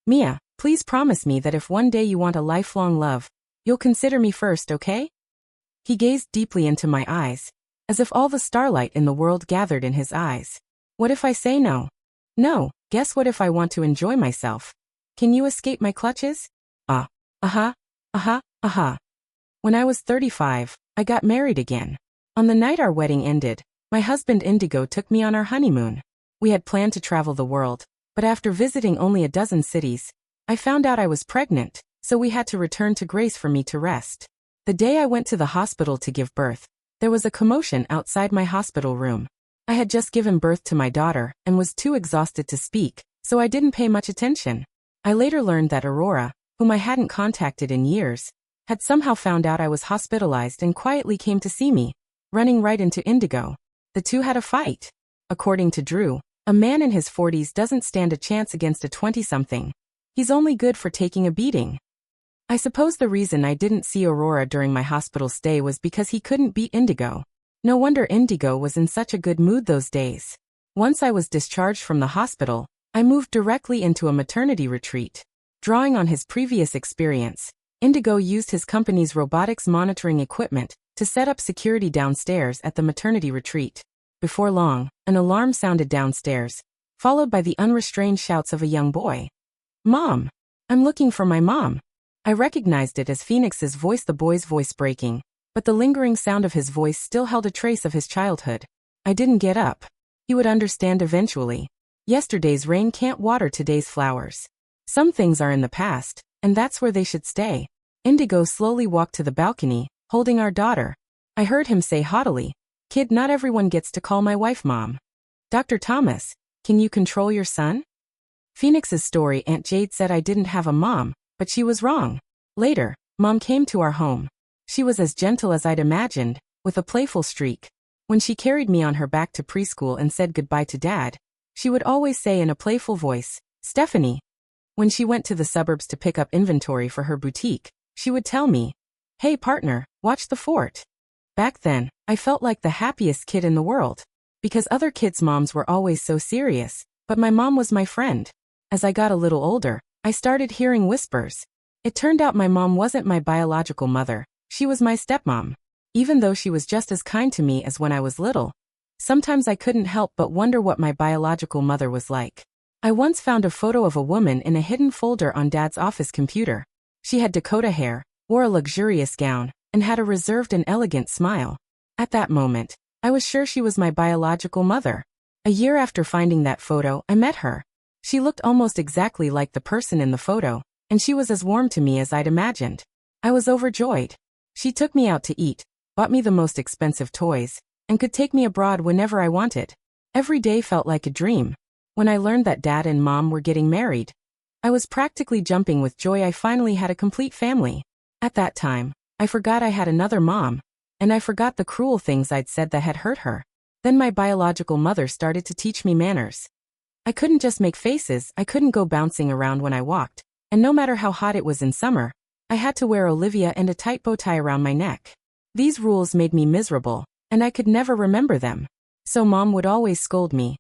Mia, please promise me that if one day you want a lifelong love, you'll consider me first, okay? He gazed deeply into my eyes, as if all the starlight in the world gathered in his eyes. What if I say no? No, guess what if I want to enjoy myself? Can you escape my clutches? When I was 35, I got married again. On the night our wedding ended, my husband Indigo took me on our honeymoon. We had planned to travel the world, but after visiting only a dozen cities, I found out I was pregnant, so we had to return to Grace for me to rest. The day I went to the hospital to give birth, there was a commotion outside my hospital room. I had just given birth to my daughter and was too exhausted to speak, so I didn't pay much attention. I later learned that Aurora, whom I hadn't contacted in years, had somehow found out I was hospitalized and quietly came to see me, running right into Indigo. The two had a fight. According to Drew, a man in his 40s doesn't stand a chance against a 20-something. He's only good for taking a beating. I suppose the reason I didn't see Aurora during my hospital stay was because he couldn't beat Indigo. No wonder Indigo was in such a good mood those days. Once I was discharged from the hospital, I moved directly into a maternity retreat. Drawing on his previous experience, Indigo used his company's robotics monitoring equipment to set up security downstairs at the maternity retreat. Before long, an alarm sounded downstairs, followed by the unrestrained shouts of a young boy. "Mom! I'm looking for my mom." I recognized it as Phoenix's voice, the boy's voice breaking, but the lingering sound of his voice still held a trace of his childhood. I didn't get up. He would understand eventually. Yesterday's rain can't water today's flowers. Some things are in the past, and that's where they should stay. Indigo slowly walked to the balcony, holding our daughter. I heard him say haughtily, "Kid, not everyone gets to call my wife Mom." "Dr. Thomas, can you control your son?" Phoenix's story, Aunt Jade said I didn't have a mom, but she was wrong. Later, Mom came to our home. She was as gentle as I'd imagined, with a playful streak. When she carried me on her back to preschool and said goodbye to Dad, she would always say in a playful voice, "Stephanie." When she went to the suburbs to pick up inventory for her boutique, she would tell me, "Hey partner, watch the fort." Back then, I felt like the happiest kid in the world, because other kids' moms were always so serious, but my mom was my friend. As I got a little older, I started hearing whispers. It turned out my mom wasn't my biological mother, she was my stepmom. Even though she was just as kind to me as when I was little, sometimes I couldn't help but wonder what my biological mother was like. I once found a photo of a woman in a hidden folder on Dad's office computer. She had Dakota hair, wore a luxurious gown, and had a reserved and elegant smile. At that moment, I was sure she was my biological mother. A year after finding that photo, I met her. She looked almost exactly like the person in the photo, and she was as warm to me as I'd imagined. I was overjoyed. She took me out to eat, bought me the most expensive toys, and could take me abroad whenever I wanted. Every day felt like a dream. When I learned that Dad and Mom were getting married, I was practically jumping with joy. I finally had a complete family. At that time, I forgot I had another mom, and I forgot the cruel things I'd said that had hurt her. Then my biological mother started to teach me manners. I couldn't just make faces, I couldn't go bouncing around when I walked, and no matter how hot it was in summer, I had to wear Olivia and a tight bow tie around my neck. These rules made me miserable, and I could never remember them. So Mom would always scold me.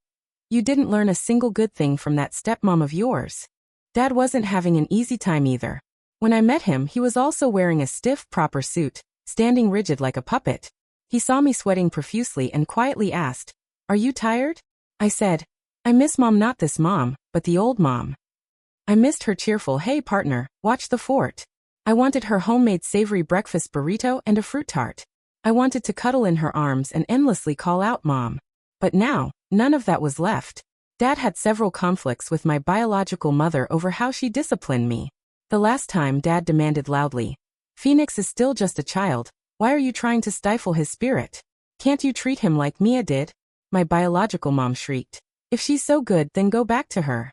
"You didn't learn a single good thing from that stepmom of yours." Dad wasn't having an easy time either. When I met him, he was also wearing a stiff, proper suit, standing rigid like a puppet. He saw me sweating profusely and quietly asked, "Are you tired?" I said, "I miss Mom, not this mom, but the old mom." I missed her cheerful, "Hey partner, watch the fort." I wanted her homemade savory breakfast burrito and a fruit tart. I wanted to cuddle in her arms and endlessly call out Mom. But now, none of that was left. Dad had several conflicts with my biological mother over how she disciplined me. The last time, Dad demanded loudly, "Phoenix is still just a child, why are you trying to stifle his spirit? Can't you treat him like Mia did?" My biological mom shrieked, "If she's so good, then go back to her."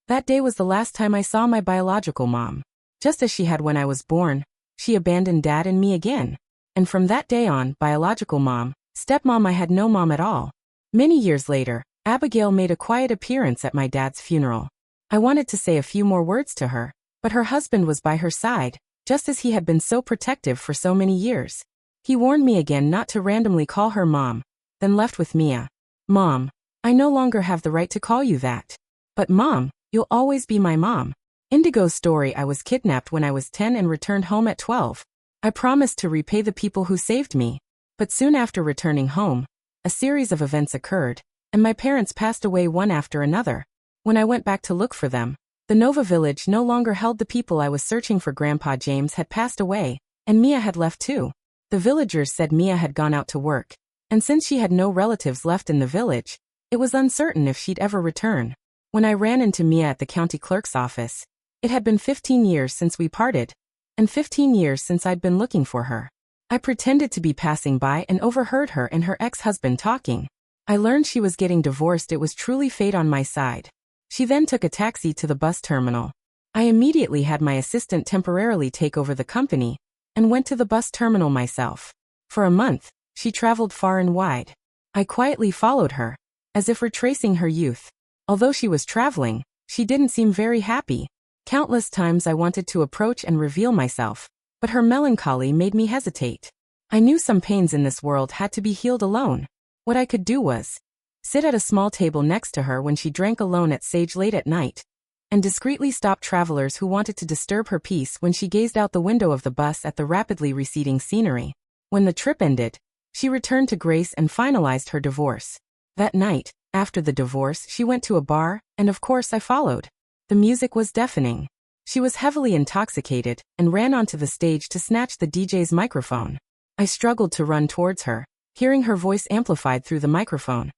That day was the last time I saw my biological mom. Just as she had when I was born, she abandoned Dad and me again. And from that day on, biological mom, stepmom, I had no mom at all. Many years later, Abigail made a quiet appearance at my dad's funeral. I wanted to say a few more words to her, but her husband was by her side, just as he had been so protective for so many years. He warned me again not to randomly call her Mom, then left with Mia. "Mom, I no longer have the right to call you that. But Mom, you'll always be my mom." Indigo's story: I was kidnapped when I was 10 and returned home at 12. I promised to repay the people who saved me. But soon after returning home, a series of events occurred, and my parents passed away one after another. When I went back to look for them, the Nova village no longer held the people I was searching for. Grandpa James had passed away, and Mia had left too. The villagers said Mia had gone out to work, and since she had no relatives left in the village, it was uncertain if she'd ever return. When I ran into Mia at the county clerk's office, it had been 15 years since we parted, and 15 years since I'd been looking for her. I pretended to be passing by and overheard her and her ex-husband talking. I learned she was getting divorced. It was truly fate on my side. She then took a taxi to the bus terminal. I immediately had my assistant temporarily take over the company, and went to the bus terminal myself. For a month, she traveled far and wide. I quietly followed her, as if retracing her youth. Although she was traveling, she didn't seem very happy. Countless times I wanted to approach and reveal myself, but her melancholy made me hesitate. I knew some pains in this world had to be healed alone. What I could do was sit at a small table next to her when she drank alone at Sage late at night, and discreetly stop travelers who wanted to disturb her peace when she gazed out the window of the bus at the rapidly receding scenery. When the trip ended, she returned to Grace and finalized her divorce. That night, after the divorce, she went to a bar, and of course I followed. The music was deafening. She was heavily intoxicated and ran onto the stage to snatch the DJ's microphone. I struggled to run towards her, hearing her voice amplified through the microphone.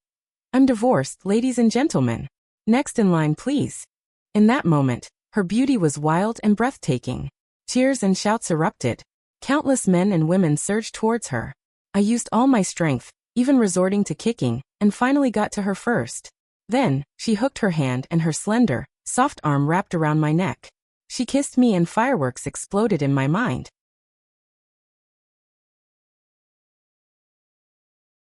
"I'm divorced, ladies and gentlemen. Next in line, please." In that moment, her beauty was wild and breathtaking. Cheers and shouts erupted. Countless men and women surged towards her. I used all my strength, even resorting to kicking, and finally got to her first. Then, she hooked her hand and her slender, soft arm wrapped around my neck. She kissed me and fireworks exploded in my mind.